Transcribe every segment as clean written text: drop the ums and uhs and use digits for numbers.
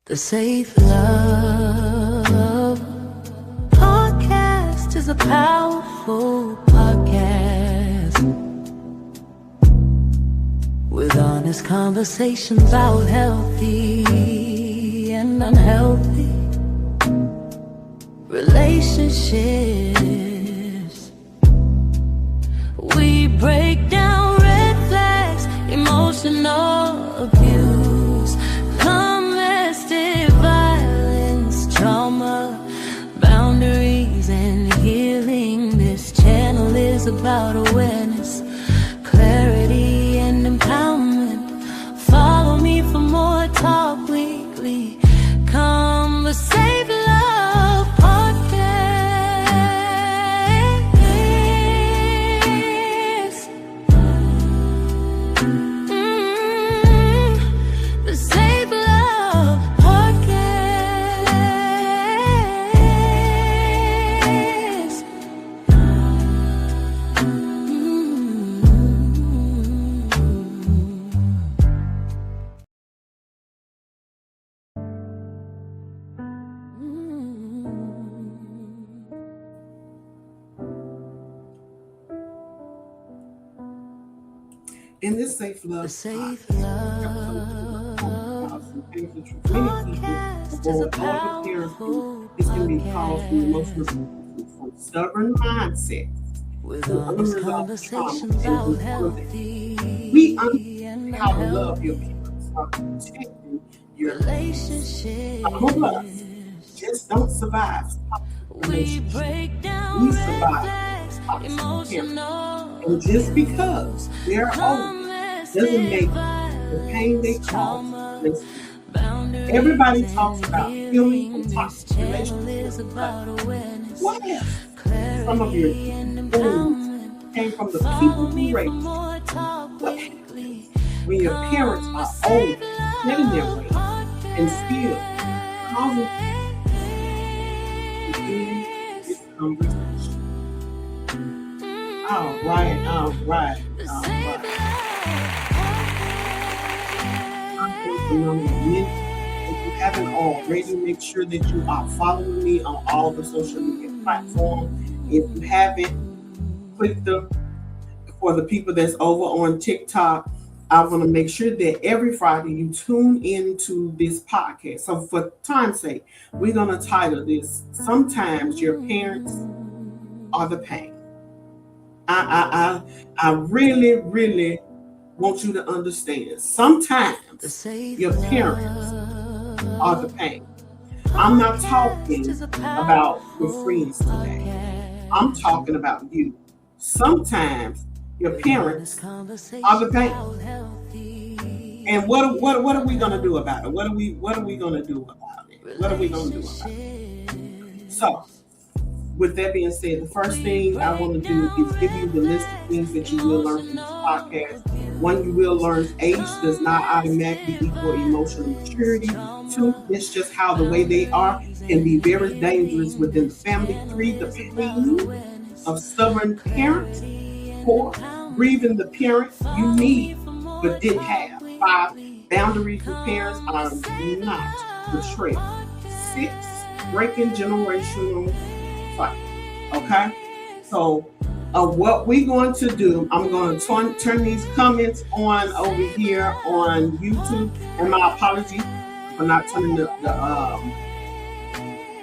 The Safe Love Podcast is a powerful podcast with honest conversations about healthy and unhealthy relationships. We break down red flags, emotional abuse, domestic violence, trauma, boundaries, and healing. This channel is about awareness, clarity, and empowerment. Follow me for more talk weekly. Conversation Love Podcast. The Safe Love Podcast. In this Safe Love The Safe Podcast, Love some things that many people avoid all the parents do. This can be caused from emotional abuse, from stubborn mindset with to honest unresolved trauma conversations and about abuse. healthy We understand and how to love your unhealthy parents, how to protect your relationships. some of us just don't survive We relationships. break We down red survive flags, toxic parents. emotional And just because they're old doesn't make the pain they cause less. Everybody talks about healing from toxic relationships, but what if some of your wounds came from the people who raised you? What happens when your parents are old, set in their ways, and still causing to do this conversation? All right. If you haven't already, make sure that you are following me on all the social media platforms. If you haven't, click for the people that's over on TikTok. I want to make sure that every Friday you tune into this podcast. So for time's sake, we're going to title this, Sometimes Your Parents Are the Pain. I really want you to understand. Sometimes your parents are the pain. I'm not talking about your friends today. I'm talking about you. Sometimes your parents are the pain. And what are we gonna do about it? What are we gonna do about it? What are we gonna do about it? So, with that being said, the first thing I want to do is give you the list of things that you will learn from this podcast. One, you will learn age does not automatically equal emotional maturity. Two, it's just how the way they are can be very dangerous within the family. Three, the pain of stubborn parents. Four, grieving the parent you need but didn't have. Five, boundaries with parents are not betrayal. Six, breaking generational cycle. Okay? So, what we're going to do, I'm going to turn these comments on over here on YouTube. And my apologies for not turning the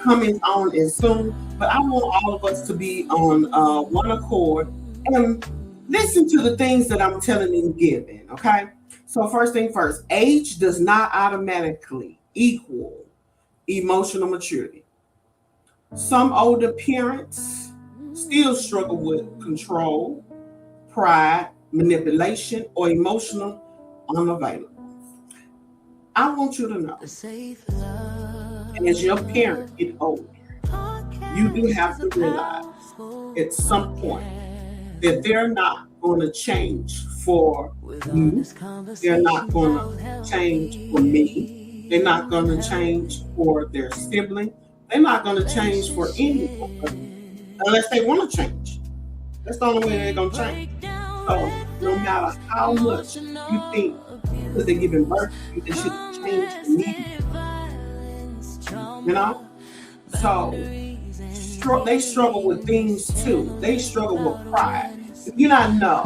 comments on as soon. But I want all of us to be on one accord and listen to the things that I'm telling and giving. Okay? So first thing first, age does not automatically equal emotional maturity. Some older parents still struggle with control, pride, manipulation, or emotional unavailable. I want you to know, as your parents get older, you do have to realize at some point that they're not going to change for you. They're not going to change for me. They're not going to change for their sibling. They're not going to change for anyone unless they want to change. That's the only way they're going to change. So no matter how much you think because they're giving birth to you, they should change immediately. you know? So they struggle with things too. They struggle with pride. If you not know,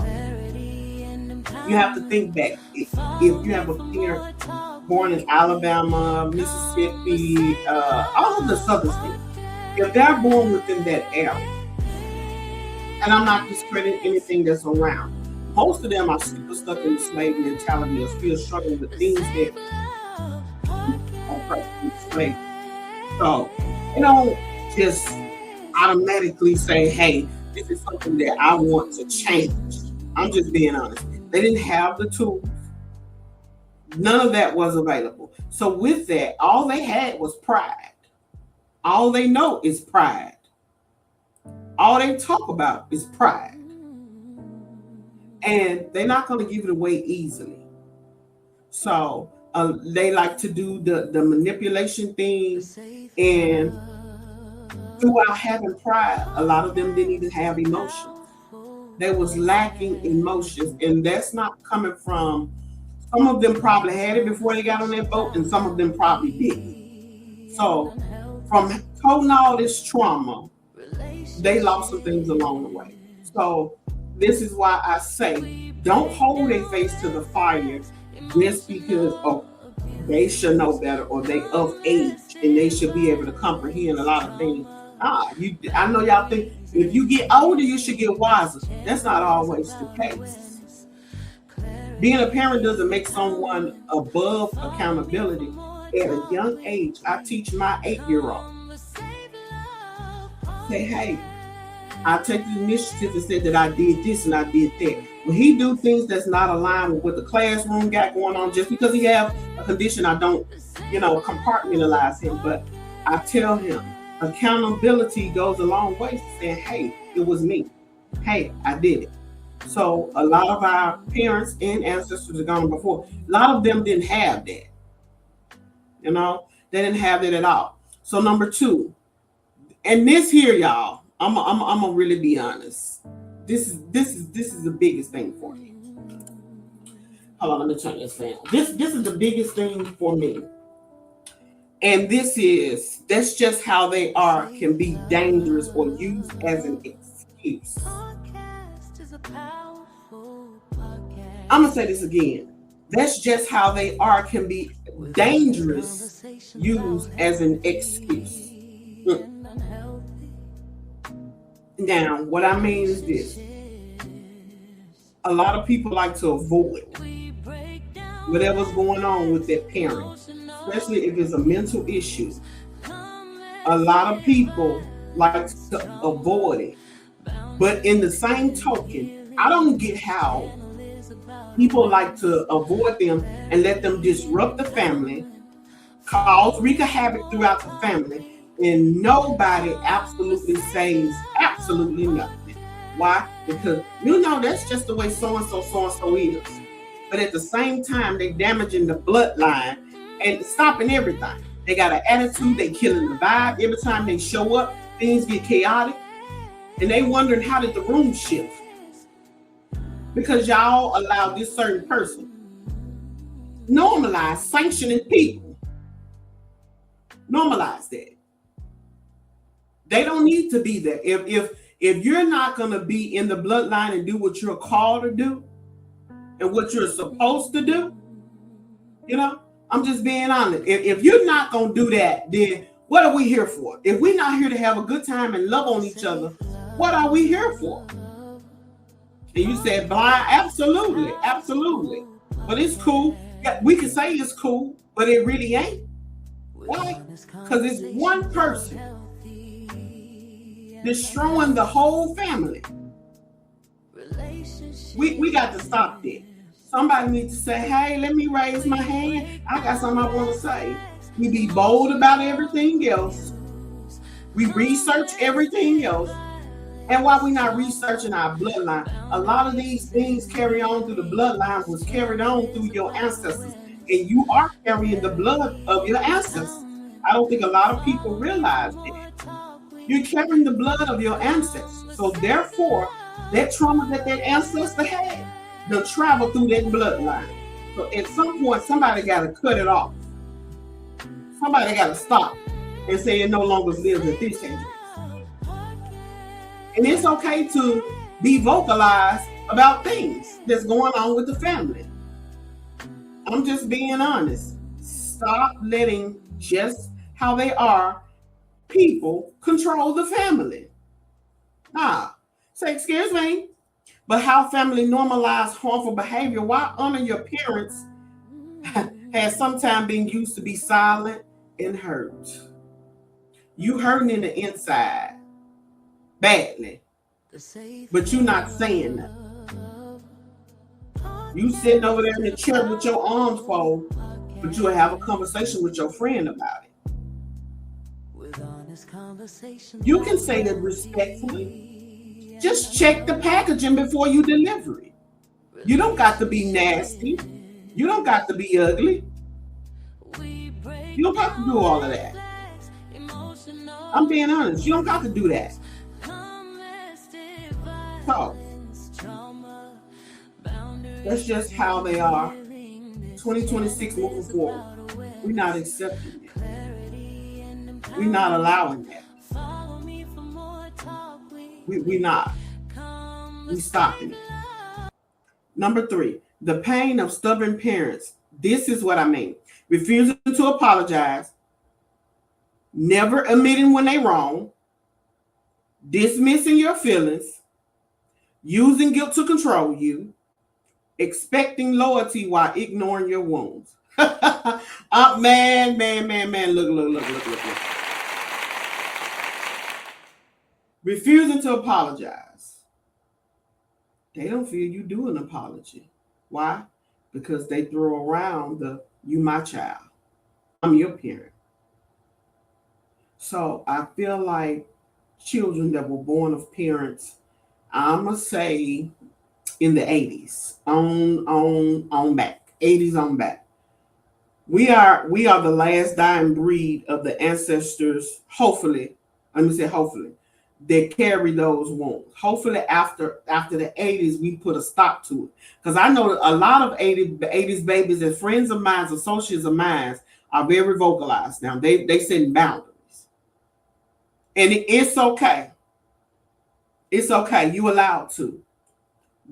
you have to think back. If you have a parent born in Alabama, Mississippi, all of the southern states, if they're born within that area, and I'm not discrediting anything that's around, most of them are super stuck in the slave mentality or still struggling with things that are slave. So they don't just automatically say, hey, this is something that I want to change. I'm just being honest. They didn't have the tools. None of that was available. So with that, all they had was pride. All they know is pride. All they talk about is pride. And they're not going to give it away easily. So they like to do the manipulation thing. And throughout having pride, a lot of them didn't even have emotions. They was lacking emotions. And that's not coming from, some of them probably had it before they got on that boat, and some of them probably didn't. So from holding all this trauma, they lost some things along the way. So this is why I say, don't hold their face to the fire just because they should know better or they of age and they should be able to comprehend a lot of things. I know y'all think if you get older, you should get wiser. That's not always the case. Being a parent doesn't make someone above accountability. At a young age, I teach my 8-year-old. Say, hey, I take the initiative and say that I did this and I did that. When he do things that's not aligned with what the classroom got going on, just because he have a condition, I don't, compartmentalize him. But I tell him, accountability goes a long way to saying, hey, it was me. Hey, I did it. So a lot of our parents and ancestors are gone before. A lot of them didn't have that. They didn't have that at all. So number 2, and this here, y'all, I'm gonna really be honest. This is the biggest thing for me. Hold on, let me turn this fan. This is the biggest thing for me. And that's just how they are, can be dangerous or used as an excuse. I'm gonna say this again. That's just how they are, can be dangerous, used as an excuse. Now, what I mean is this. A lot of people like to avoid whatever's going on with their parent, especially if it's a mental issue. A lot of people like to avoid it. But in the same token, I don't get how people like to avoid them and let them disrupt the family, wreak havoc throughout the family, and nobody absolutely says absolutely nothing. Why? Because that's just the way so-and-so is. But at the same time, they damaging the bloodline and stopping everything. They got an attitude, they killing the vibe. Every time they show up, things get chaotic. And they wondering, how did the room shift? Because y'all allow this certain person normalize sanctioning people. Normalize that. They don't need to be there. If you're not going to be in the bloodline and do what you're called to do and what you're supposed to do, I'm just being honest. If you're not going to do that, then what are we here for? If we're not here to have a good time and love on each other, what are we here for? And you said blind? Absolutely. Absolutely. But it's cool. Yeah, we can say it's cool, but it really ain't. Why? Because it's one person destroying the whole family. We got to stop that. Somebody needs to say, hey, let me raise my hand. I got something I want to say. We be bold about everything else. We research everything else. And while we're not researching our bloodline, a lot of these things carry on through the bloodline was carried on through your ancestors. And you are carrying the blood of your ancestors. I don't think a lot of people realize that. You're carrying the blood of your ancestors. So therefore, that trauma that ancestor had, they'll travel through that bloodline. So at some point, somebody got to cut it off. Somebody got to stop. and say it no longer lives at this address. And it's okay to be vocalized about things that's going on with the family. I'm just being honest. Stop letting just how they are people control the family. Nah. Say, excuse me. But how family normalize harmful behavior, why honor your parents has sometimes been used to be silent and hurt. You hurting in the inside badly, but you not saying nothing. You sitting over there in the chair with your arms folded, but you'll have a conversation with your friend about it. You can say that respectfully. Just check the packaging before you deliver it. You don't got to be nasty. You don't got to be ugly. You don't have to do all of that. I'm being honest. You don't have to do that. So, that's just how they are. 2026 moving forward. We're not accepting it. We're not allowing that. We're not. We're stopping it. Number 3, the pain of stubborn parents. This is what I mean. Refusing to apologize, never admitting when they're wrong, dismissing your feelings, using guilt to control you, expecting loyalty while ignoring your wounds. Man, look. Refusing to apologize. They don't feel you do an apology. Why? Because they throw around the, you my child. I'm your parent. So I feel like children that were born of parents, I'm going to say in the 80s, on back, 80s on back. We are the last dying breed of the ancestors, hopefully, that carry those wounds. Hopefully after the 80s, we put a stop to it. Because I know a lot of 80s babies and friends of mine, associates of mine, are very vocalized now. They set boundaries. And it's okay. It's okay. You allowed to.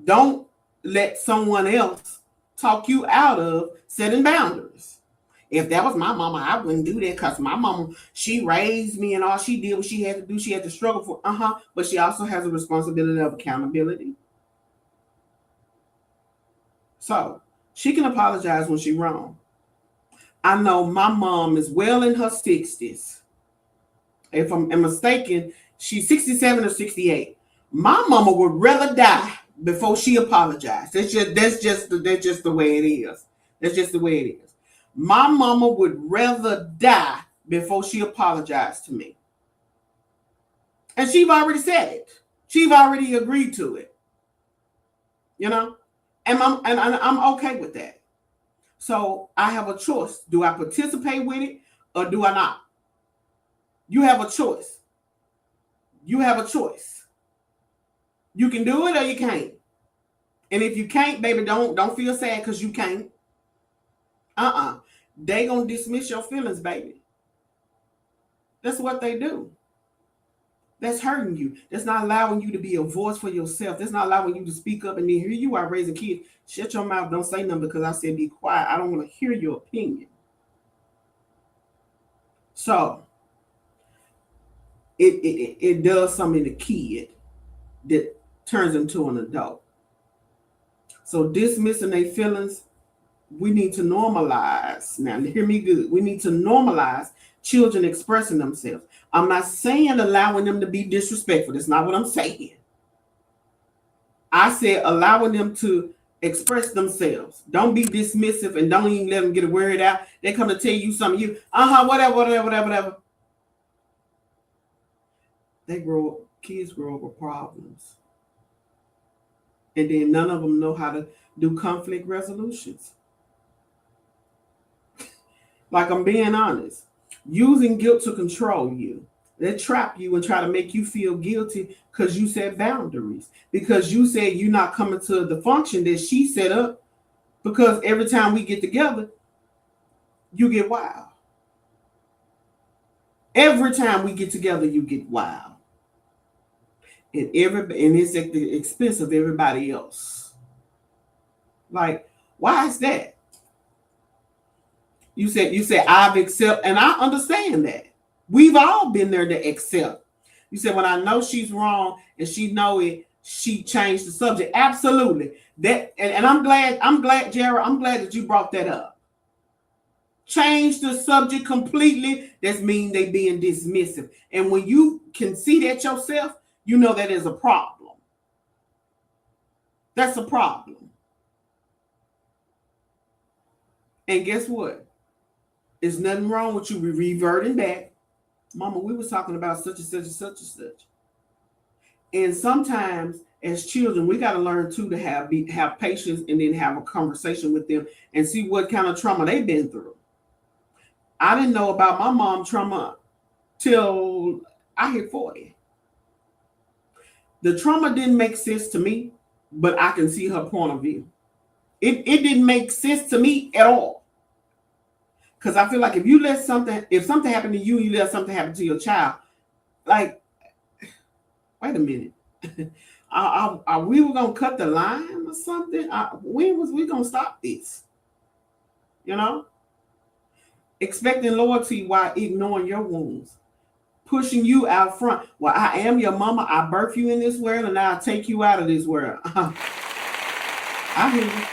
Don't let someone else talk you out of setting boundaries. If that was my mama, I wouldn't do that because my mama, she raised me and all she did what she had to do. She had to struggle for, but she also has a responsibility of accountability. So she can apologize when she's wrong. I know my mom is well in her 60s. If I'm mistaken, she's 67 or 68. My mama would rather die before she apologized. That's just the way it is. That's just the way it is. My mama would rather die before she apologized to me. And she've already said it. She've already agreed to it. You know? And I'm okay with that. So I have a choice. Do I participate with it or do I not? You have a choice. You have a choice. You can do it or you can't. And if you can't, baby, don't feel sad because you can't. They gonna dismiss your feelings, baby. That's what they do. That's hurting you. That's not allowing you to be a voice for yourself. That's not allowing you to speak up. And then here you are raising kids. Shut your mouth. Don't say nothing because I said be quiet. I don't want to hear your opinion. So it does something to kid that turns into an adult. So dismissing their feelings, we need to normalize. Now, hear me good. We need to normalize children expressing themselves. I'm not saying allowing them to be disrespectful. That's not what I'm saying. I said allowing them to express themselves. Don't be dismissive and don't even let them get a word out. They come to tell you something. Whatever. Kids grow up with problems. And then none of them know how to do conflict resolutions. Like, I'm being honest. Using guilt to control you. They trap you and try to make you feel guilty because you set boundaries. Because you said you're not coming to the function that she set up. Because every time we get together, you get wild. Every time we get together, you get wild. And it's at the expense of everybody else. Like, why is that? You said I've accepted, and I understand that. We've all been there to accept. You said when I know she's wrong and she know it, she changed the subject. Absolutely. That and I'm glad, Jared, I'm glad that you brought that up. Change the subject completely. That's mean they being dismissive. And when you can see that yourself, you know that is a problem. That's a problem. And guess what? There's nothing wrong with you reverting back. Mama, we was talking about such and such and such and such. And sometimes as children, we got to learn too to have patience and then have a conversation with them and see what kind of trauma they've been through. I didn't know about my mom trauma till I hit 40. The trauma didn't make sense to me, but I can see her point of view. It didn't make sense to me at all. Because I feel like if something happened to you, you let something happen to your child, like, wait a minute. Are we going to cut the line or something? When was we going to stop this? You know? Expecting loyalty while ignoring your wounds. Pushing you out front. Well, I am your mama. I birthed you in this world and I'll take you out of this world. I hear you.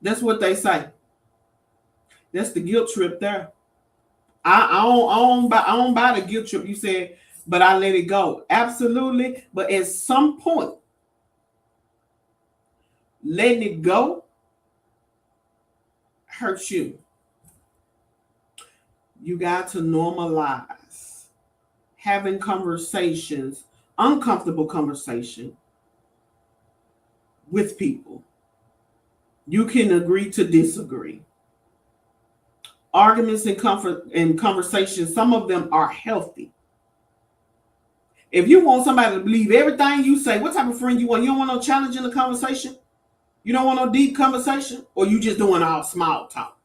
That's what they say. That's the guilt trip there. I don't buy the guilt trip. You said, but I let it go. Absolutely. But at some point, letting it go hurts you. You got to normalize having conversations, uncomfortable conversation with people. You can agree to disagree. Arguments and conversations, some of them are healthy. If you want somebody to believe everything you say, what type of friend you want? You don't want no challenge in the conversation? You don't want no deep conversation? Or you just doing all small talk?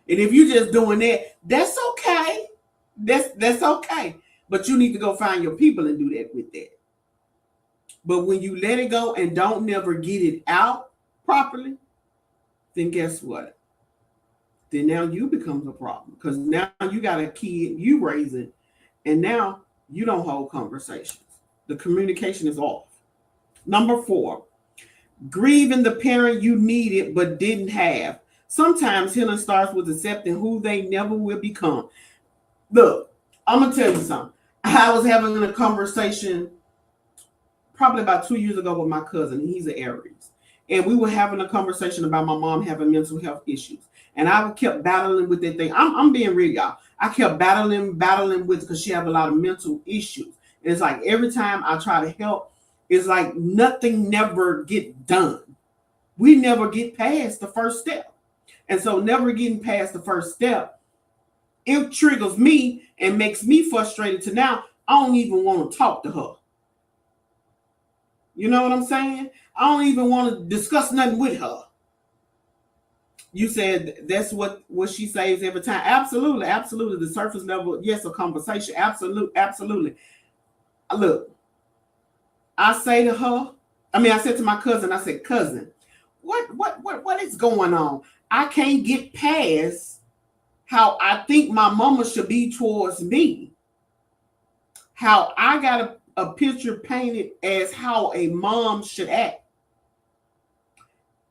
And if you just doing that, that's okay. That's okay. But you need to go find your people and do that with that. But when you let it go and don't never get it out properly, then guess what? Then now you become a problem. Because now you got a kid you raising, and now you don't hold conversations. The communication is off. Number 4, grieving the parent you needed but didn't have. Sometimes healing starts with accepting who they never will become. Look, I'm going to tell you something. I was having a conversation probably about 2 years ago with my cousin. He's an Aries. And we were having a conversation about my mom having mental health issues. And I kept battling with that thing. I'm being real, y'all. I kept battling with because she have a lot of mental issues. And it's like every time I try to help, it's like nothing never get done. We never get past the first step. And so never getting past the first step, it triggers me and makes me frustrated to now I don't even want to talk to her. You know what I'm saying? I don't even want to discuss nothing with her. You said that's what she says every time. Absolutely, absolutely. The surface level, yes, a conversation. Absolutely. Look, I say to her, I said to my cousin, I said, cousin, what is going on? I can't get past how I think my mama should be towards me. How I got a picture painted as how a mom should act.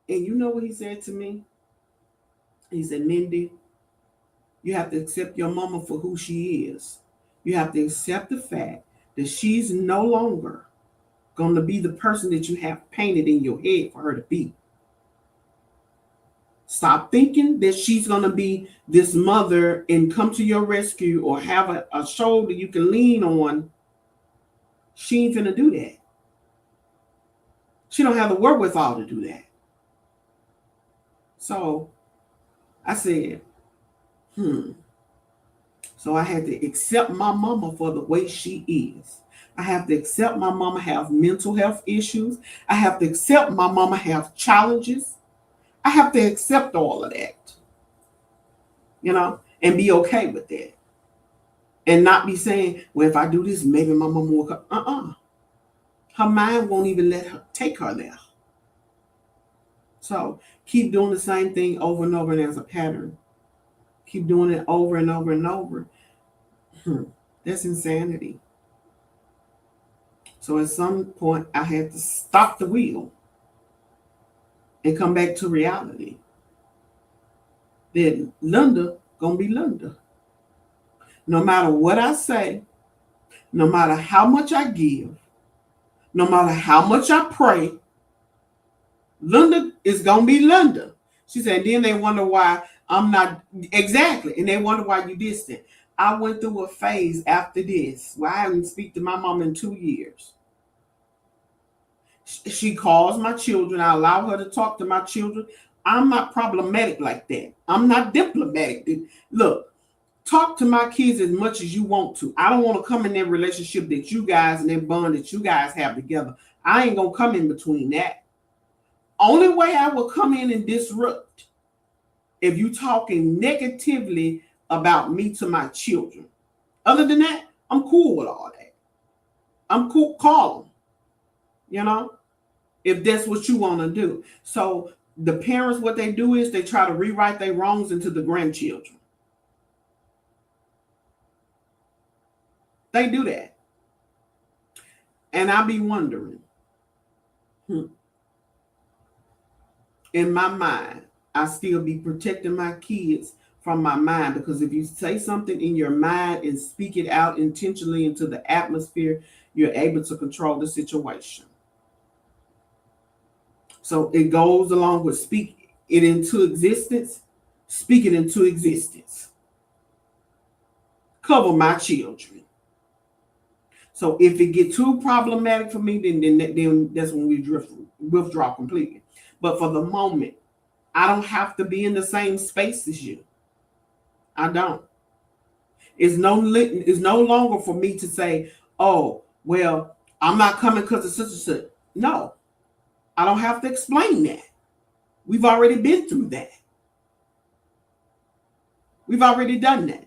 And you know what he said to me? He said, Mindy, you have to accept your mama for who she is. You have to accept the fact that she's no longer going to be the person that you have painted in your head for her to be. Stop thinking that she's going to be this mother and come to your rescue or have a shoulder you can lean on. She ain't finna do that. She don't have the wherewithal to do that. So I said, So I had to accept my mama for the way she is. I have to accept my mama have mental health issues. I have to accept my mama have challenges. I have to accept all of that, and be okay with that. and not be saying, well, if I do this, maybe my mama will come. Her mind won't even let her take her there. So keep doing the same thing over and over, and as a pattern. Keep doing it over and over and over. That's insanity. So at some point, I had to stop the wheel and come back to reality. That Linda gonna be Linda. No matter what I say, no matter how much I give, no matter how much I pray, Linda is gonna be Linda. She said, then they wonder why I'm not exactly, and they wonder why you distant. I went through a phase after this where I haven't speak to my mom in 2 years. She calls my children. I allow her to talk to my children. I'm not problematic like that. I'm not diplomatic. Look, talk to my kids as much as you want to. I don't want to come in that relationship that you guys and that bond that you guys have together. I ain't gonna come in between that. Only way I will come in and disrupt if you talking negatively about me to my children. Other than that, I'm cool with all that. I'm cool. Call them. You know, if that's what you want to do. So the parents, what they do is they try to rewrite their wrongs into the grandchildren. They do that. And I be wondering, in my mind, I still be protecting my kids from my mind, because if you say something in your mind and speak it out intentionally into the atmosphere, you're able to control the situation. So it goes along with speak it into existence, speak it into existence. Cover my children. So if it get too problematic for me, then that's when we withdraw completely. But for the moment, I don't have to be in the same space as you. I don't. It's no longer for me to say, oh, well, I'm not coming because the sister said. No, I don't have to explain that. We've already been through that. We've already done that.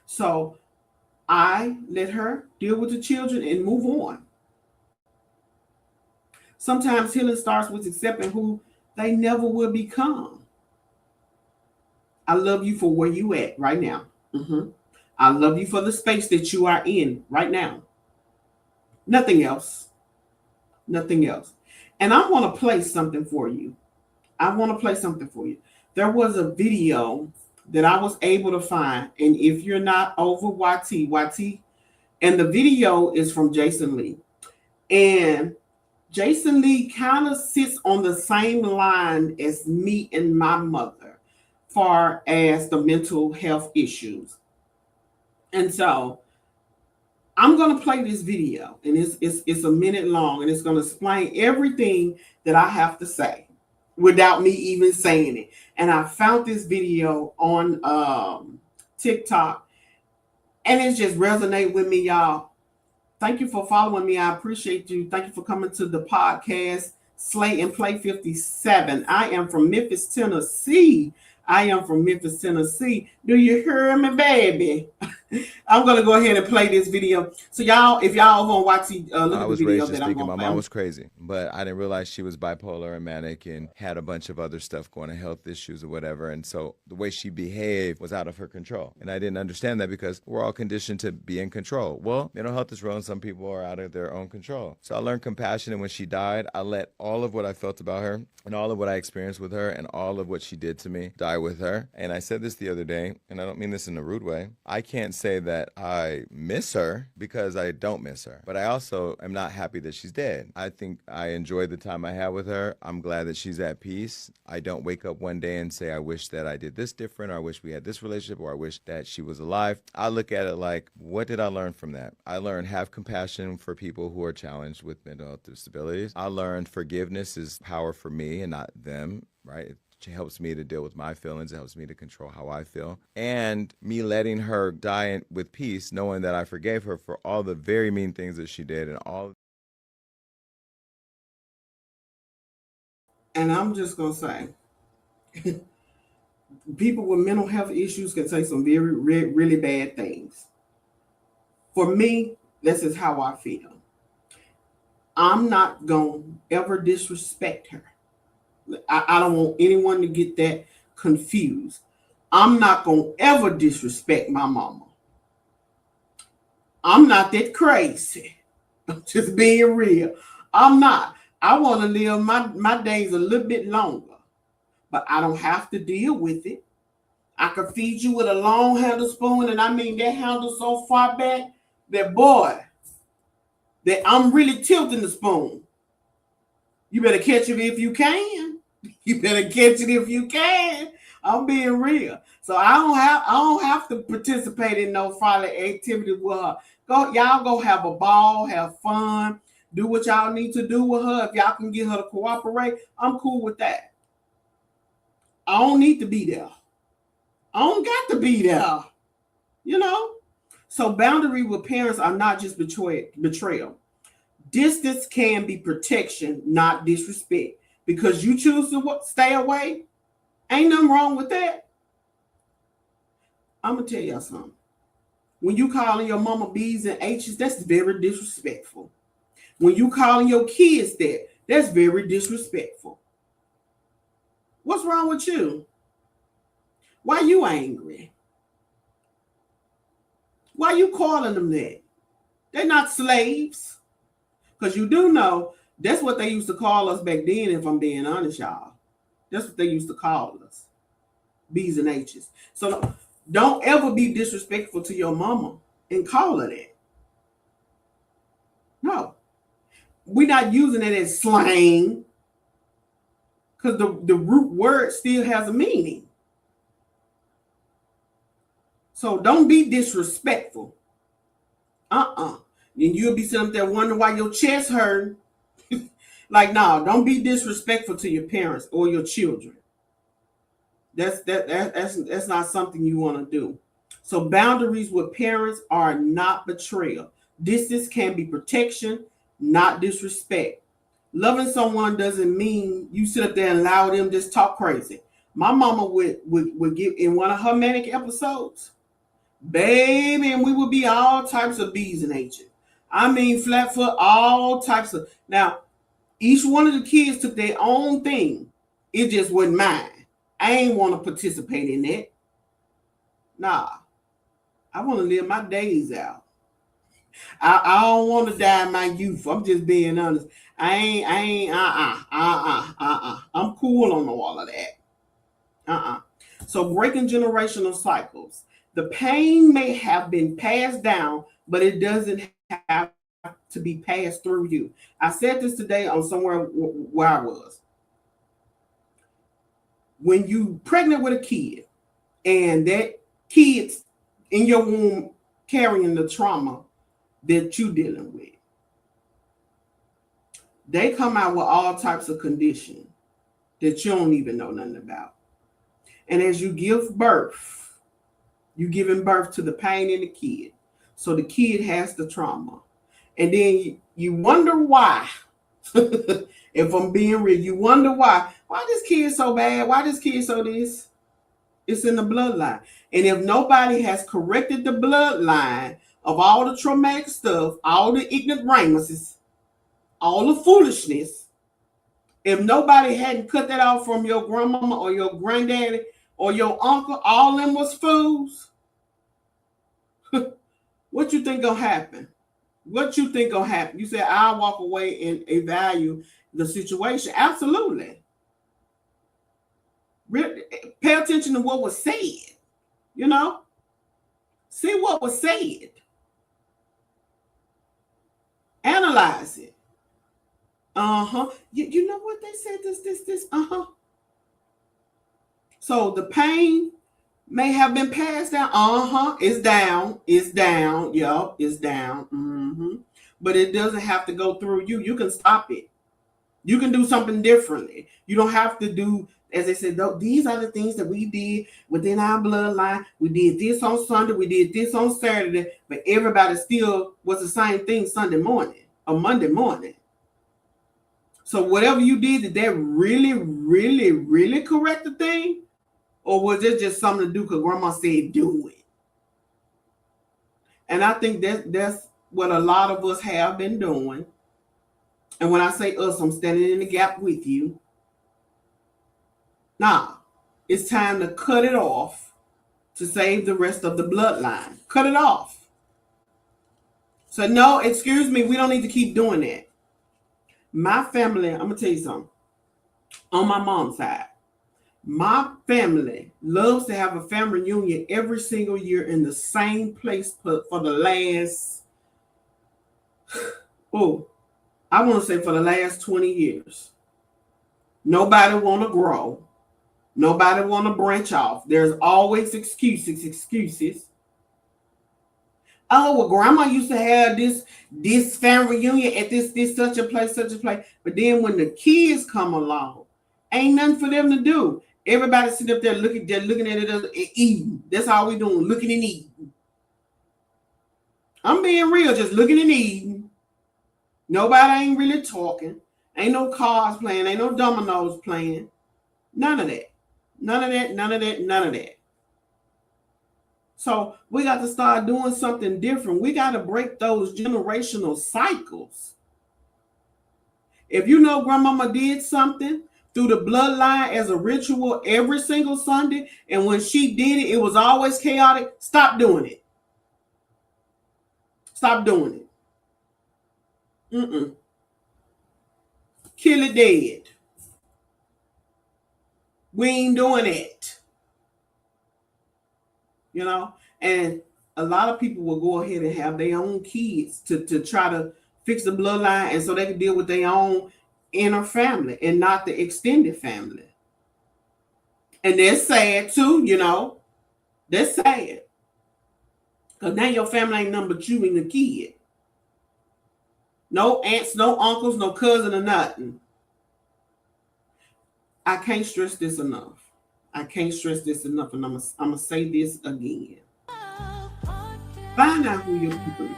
So I let her deal with the children and move on. Sometimes healing starts with accepting who they never will become. I love you for where you at right now. I love you for the space that you are in right now. Nothing else. Nothing else. And I want to play something for you. There was a video that I was able to find. And if you're not over YT, and the video is from Jason Lee. And Jason Lee kind of sits on the same line as me and my mother, far as the mental health issues. And so I'm going to play this video, and it's a minute long, and it's going to explain everything that I have to say without me even saying it. And I found this video on TikTok, and it's just resonate with me, y'all. Thank you for following me. I appreciate you. Thank you for coming to the podcast, Slay and Play 57. I am from Memphis, Tennessee. Do you hear me, baby? I'm going to go ahead and play this video. So y'all, if y'all over on YT, look at the video that I'm going to play. My mom was crazy, but I didn't realize she was bipolar and manic and had a bunch of other stuff going on, health issues or whatever. And so the way she behaved was out of her control. And I didn't understand that because we're all conditioned to be in control. Well, mental health is real and some people are out of their own control. So I learned compassion, and when she died, I let all of what I felt about her and all of what I experienced with her and all of what she did to me die with her. And I said this the other day, and I don't mean this in a rude way. I can't say that I miss her because I don't miss her, but I also am not happy that she's dead. I think I enjoyed the time I had with her. I'm glad that she's at peace. I don't wake up one day and say, I wish that I did this different, or I wish we had this relationship, or I wish that she was alive. I look at it like, what did I learn from that? I learned have compassion for people who are challenged with mental health disabilities. I learned forgiveness is power for me and not them, right? It helps me to deal with my feelings. It helps me to control how I feel. And me letting her die with peace, knowing that I forgave her for all the very mean things that she did and all. And I'm just going to say, people with mental health issues can say some very, really bad things. For me, this is how I feel. I'm not going to ever disrespect her. I don't want anyone to get that confused. I'm not going to ever disrespect my mama. I'm not that crazy. I'm just being real. I'm not. I want to live my days a little bit longer, but I don't have to deal with it. I can feed you with a long handle spoon, and I mean that handle so far back that, boy, that I'm really tilting the spoon. You better catch it if you can. You better catch it if you can. I'm being real. So I don't have to participate in no frolic activity with her. Y'all go have a ball, have fun, do what y'all need to do with her. If y'all can get her to cooperate, I'm cool with that. I don't need to be there. I don't got to be there. You know? So boundary with parents are not just betrayal. Distance can be protection, not disrespect. Because you choose to stay away, ain't nothing wrong with that. I'm going to tell y'all something. When you calling your mama B's and H's, that's very disrespectful. When you calling your kids that, that's very disrespectful. What's wrong with you? Why you angry? Why you calling them that? They're not slaves. Because you do know that's what they used to call us back then, if I'm being honest, y'all. That's what they used to call us. B's and H's. So don't ever be disrespectful to your mama and call her that. No. We're not using it as slang. Because the root word still has a meaning. So don't be disrespectful. And you'll be sitting up there wondering why your chest hurt. Like, no, don't be disrespectful to your parents or your children. That's not something you want to do. So boundaries with parents are not betrayal. Distance can be protection, not disrespect. Loving someone doesn't mean you sit up there and allow them just talk crazy. My mama would give in one of her manic episodes, baby, and we would be all types of B's and H's. I mean, flat foot, all types of. Now, each one of the kids took their own thing. It just wasn't mine. I ain't want to participate in that. Nah. I want to live my days out. I don't want to die in my youth. I'm just being honest. I'm cool on all of that. So breaking generational cycles. The pain may have been passed down, but it doesn't have to be passed through you. I said this today on somewhere where I was. When you pregnant with a kid and that kid's in your womb carrying the trauma that you're dealing with, they come out with all types of conditions that you don't even know nothing about. And as you give birth, you're giving birth to the pain in the kid. So the kid has the trauma. And then you wonder why. If I'm being real, you wonder why this kid so bad? Why this kid so this? It's in the bloodline. And if nobody has corrected the bloodline of all the traumatic stuff, all the ignoramuses, all the foolishness, if nobody hadn't cut that off from your grandmama or your granddaddy or your uncle, all them was fools. What you think gonna happen? What you think gonna happen? You say, I'll walk away and evaluate the situation. Absolutely. Pay attention to what was said. You know? See what was said. Analyze it. You know what they said? This. So the pain may have been passed down. It's down. Yup, it's down. But it doesn't have to go through you. You can stop it. You can do something differently. You don't have to do, as they said, these are the things that we did within our bloodline. We did this on Sunday. We did this on Saturday. But everybody still was the same thing Sunday morning or Monday morning. So whatever you did that really, really, really correct the thing? Or was it just something to do because grandma said do it? And I think that's what a lot of us have been doing. And when I say us, I'm standing in the gap with you. Now, it's time to cut it off to save the rest of the bloodline. Cut it off. So, no, excuse me, we don't need to keep doing that. My family, I'm going to tell you something. On my mom's side, my family loves to have a family reunion every single year in the same place for the last, I want to say for the last 20 years. Nobody want to grow. Nobody want to branch off. There's always excuses. Oh, well, grandma used to have this family reunion at this such a place. But then when the kids come along, ain't nothing for them to do. Everybody sit up there looking at it and eating. That's all we doing, looking and eating. I'm being real, just looking and eating. Nobody ain't really talking. Ain't no cards playing. Ain't no dominoes playing. None of that. None of that. So we got to start doing something different. We got to break those generational cycles. If you know grandmama did something through the bloodline as a ritual every single Sunday, and when she did it, it was always chaotic, stop doing it. Stop doing it. Kill it dead. We ain't doing it. You know, and a lot of people will go ahead and have their own kids to try to fix the bloodline, and so they can deal with their own inner family and not the extended family. And that's sad too, you know. That's sad. Because now your family ain't nothing but you and the kid. No aunts, no uncles, no cousin or nothing. I can't stress this enough. And I'm going to say this again. Find out who your people is.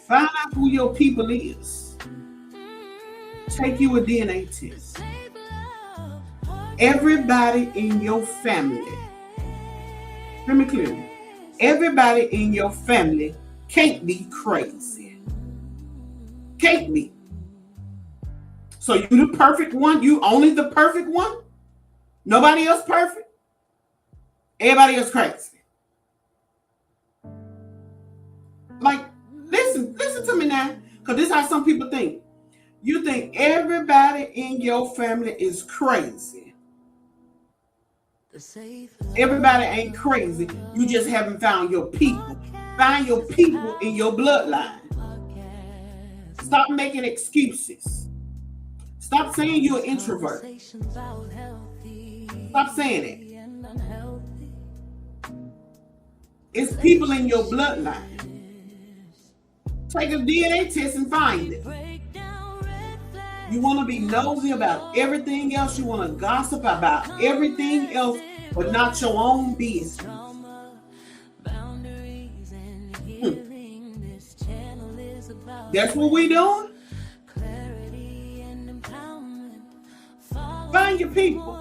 Find out who your people is. Take you a DNA test. Everybody in your family, hear me clearly, everybody in your family can't be crazy. Can't be. So you the perfect one? You only the perfect one? Nobody else perfect? Everybody else crazy. Like, listen to me now. Because this is how some people think. You think everybody in your family is crazy. Everybody ain't crazy. You just haven't found your people. Find your people in your bloodline. Stop making excuses. Stop saying you're an introvert. Stop saying it. It's people in your bloodline. Take a DNA test and find it. You want to be nosy about everything else. You want to gossip about everything else, but not your own business. That's what we doing? Find your people.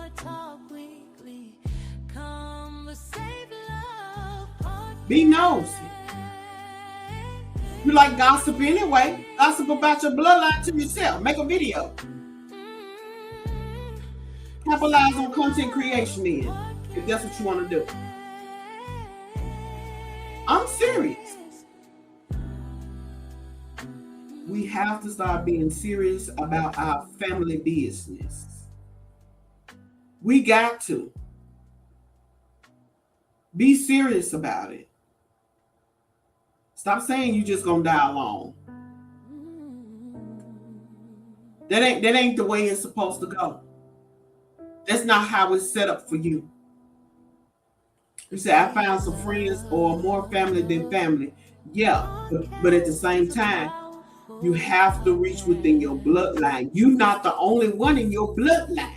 Be nosy. You like gossip anyway. Gossip about your bloodline to yourself. Make a video. Capitalize on content creation then, if that's what you want to do. I'm serious. We have to start being serious about our family business. We got to be serious about it. Stop saying you just gonna die alone. That ain't the way it's supposed to go. That's not how it's set up for you. You say, I found some friends or more family than family. Yeah, but at the same time, you have to reach within your bloodline. You're not the only one in your bloodline.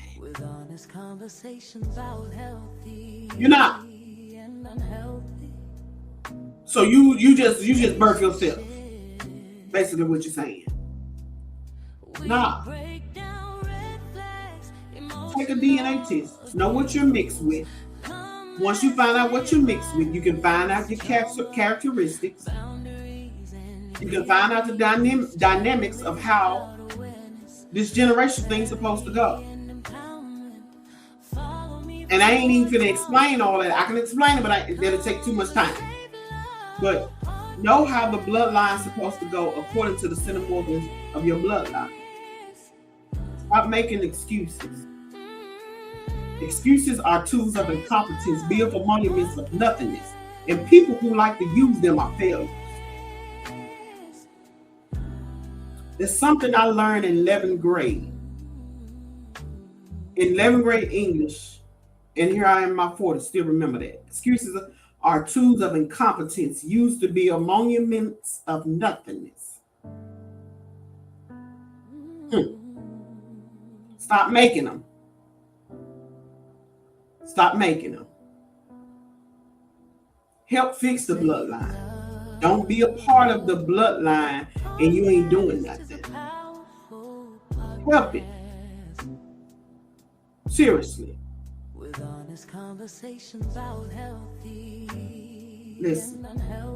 You're not. So you just birth yourself. Basically what you're saying. Nah. Take a DNA test. Know what you're mixed with. Once you find out what you mix with, you can find out your characteristics. You can find out the dynamics of how this generation thing's supposed to go. And I ain't even gonna explain all that. I can explain it, but it'll take too much time. But know how the bloodline's supposed to go according to the centimorgans of your bloodline. Stop making excuses. Excuses are tools of incompetence built for monuments of nothingness. And people who like to use them are failures. There's something I learned in 11th grade. In 11th grade English, and here I am in my 40s, still remember that. Excuses are tools of incompetence used to be monuments of nothingness. Stop making them. Stop making them. Help fix the bloodline. Don't be a part of the bloodline and you ain't doing nothing. Help it. Seriously. Listen,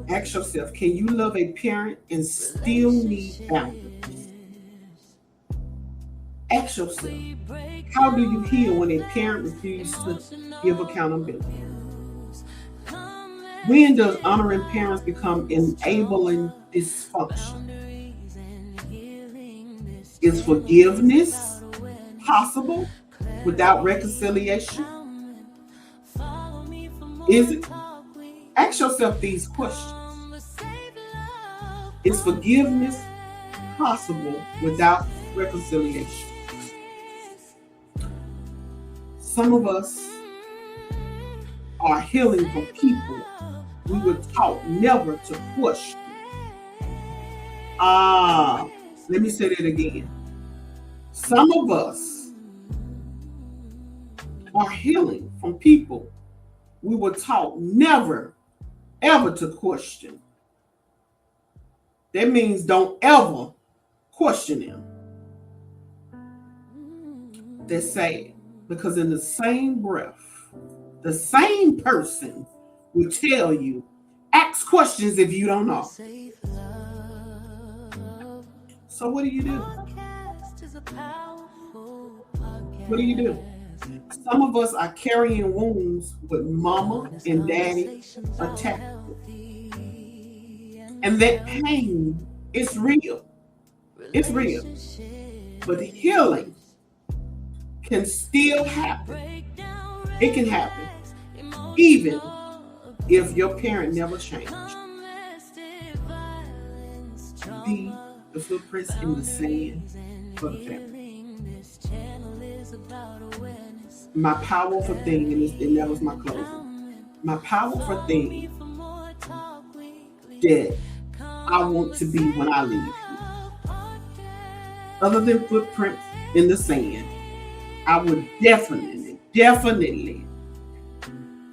ask yourself, can you love a parent and still need boundaries? Ask yourself, how do you heal when a parent refuses to give accountability? When does honoring parents become enabling dysfunction? Is forgiveness possible without reconciliation? Is it? Ask yourself these questions. Is forgiveness possible without reconciliation? Some of us are healing from people we were taught never to question. Let me say that again. Some of us are healing from people we were taught never, ever to question. That means don't ever question them. That's sad, because in the same breath, the same person will tell you, ask questions if you don't know. So what do you do? What do you do? Some of us are carrying wounds with mama and daddy attacked. And that pain is real. It's real. But healing can still happen. It can happen even if your parent never changed. Be the footprints in the sand for the family. My powerful thing, and that was my closing. My powerful thing that I want to be when I leave here, other than footprints in the sand, I would definitely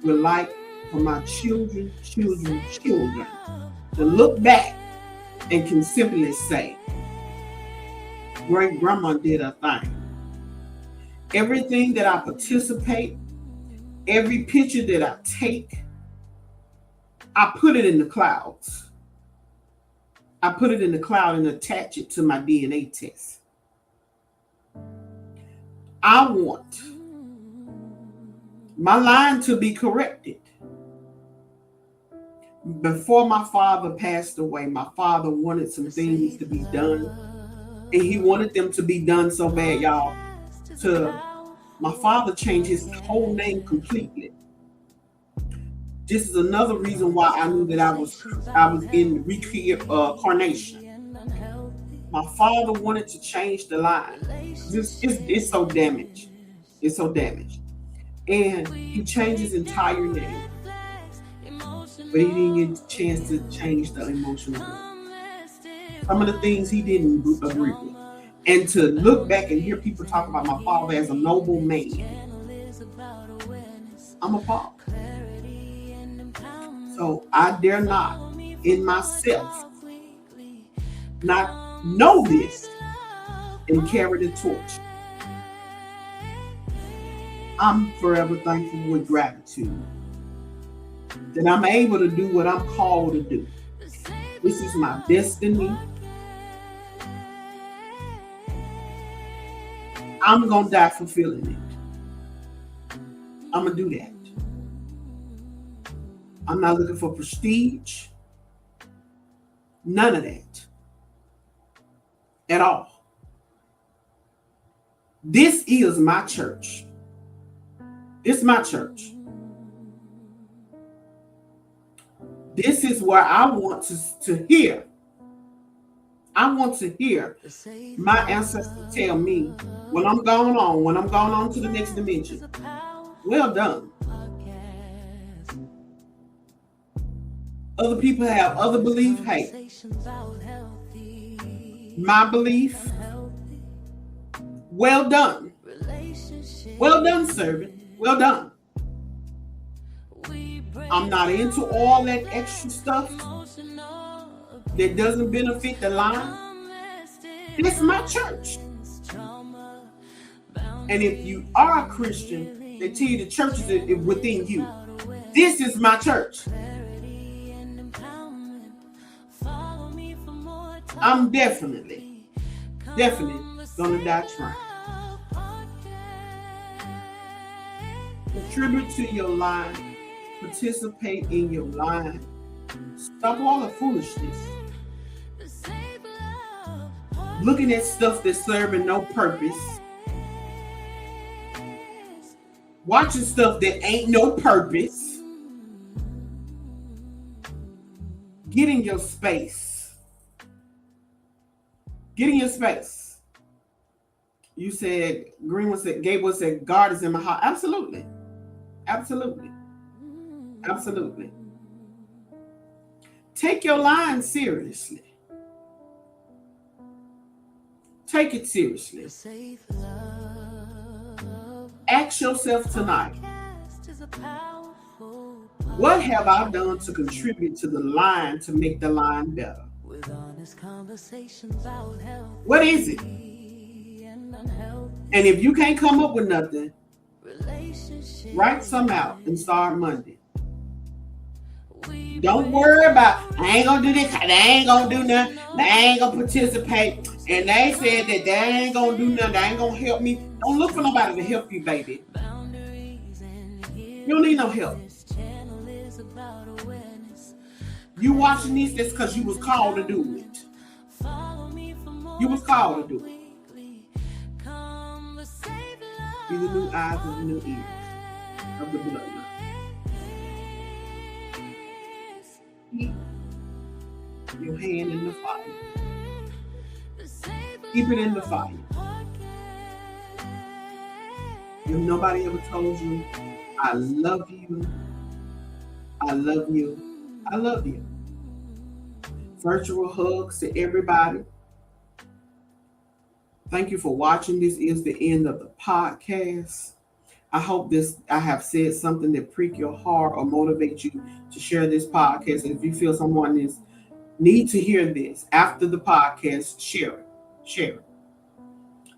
would like for my children to look back and can simply say, great grandma did a thing. Everything that I participate, every picture that I take, I put it in the clouds. I put it in the cloud and attach it to my DNA test. I want my line to be corrected. Before my father passed away, my father wanted some things to be done. And he wanted them to be done so bad, y'all. My father changed his whole name completely. This is another reason why I knew that I was in reincarnation. My father wanted to change the line. It's so damaged. It's so damaged. And he changed his entire name. But he didn't get a chance to change the emotional one. Some of the things he didn't agree with. And to look back and hear people talk about my father as a noble man. I'm a father. So I dare not in myself not know this and carry the torch. I'm forever thankful with gratitude that I'm able to do what I'm called to do. This is my destiny. I'm going to die fulfilling it. I'm going to do that. I'm not looking for prestige. None of that. At all. This is my church. It's my church. This is where I want to hear. I want to hear my ancestors tell me when I'm going on to the next dimension. Well done. Other people have other belief. Hey, my belief. Well done. Well done, servant. Well done. I'm not into all that extra stuff that doesn't benefit the line. It's my church. And if you are a Christian, they tell you the church is within you. This is my church. I'm definitely gonna die trying. Contribute to your line. Participate in your line. Stop all the foolishness. Looking at stuff that's serving no purpose. Watching stuff that ain't no purpose. Get in your space. Get in your space. You said, Gabriel said, God is in my heart. Absolutely. Absolutely. Absolutely. Take your line seriously. Take it seriously. Ask yourself tonight, what have I done to contribute to the line to make the line better? What is it? And if you can't come up with nothing, write some out and start Monday. Don't worry about, I ain't gonna do this, they ain't gonna do nothing, they ain't gonna participate, and they said that they ain't gonna do nothing, they ain't gonna help me. Don't look for nobody to help you, baby. You don't need no help. You watching this, that's because you was called to do it. You was called to do it. Be the new eyes and the new ears of the bloodline. Keep your hand in the fire. Keep it in the fire. If nobody ever told you, I love you, I love you, I love you. Virtual hugs to everybody. Thank you for watching. This is the end of the podcast. I hope I have said something that prick your heart or motivate you to share this podcast. And if you feel someone need to hear this after the podcast, share it. Share it.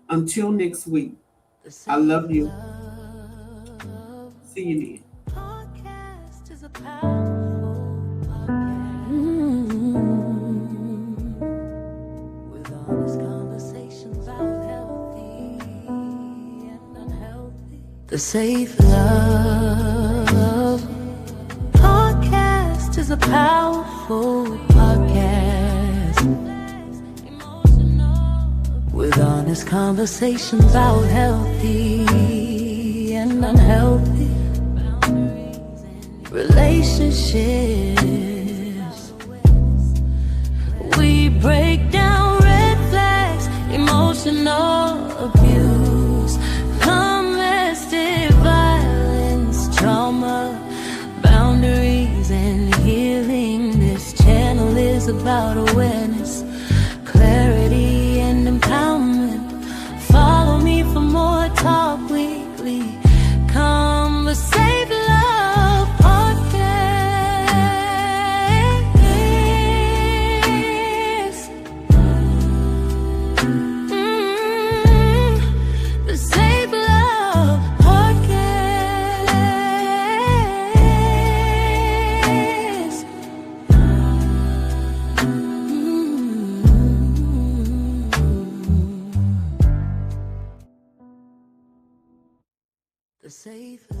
Until next week, I love you. See you then. The Safe Love Podcast is a powerful podcast with honest conversations about healthy and unhealthy relationships. We break down red flags, emotional abuse, domestic violence, trauma, boundaries, and healing. This channel is about awareness, clarity, and empowerment. Follow me for more talk weekly. Save Love Podcast. The Save Love Podcast. safer.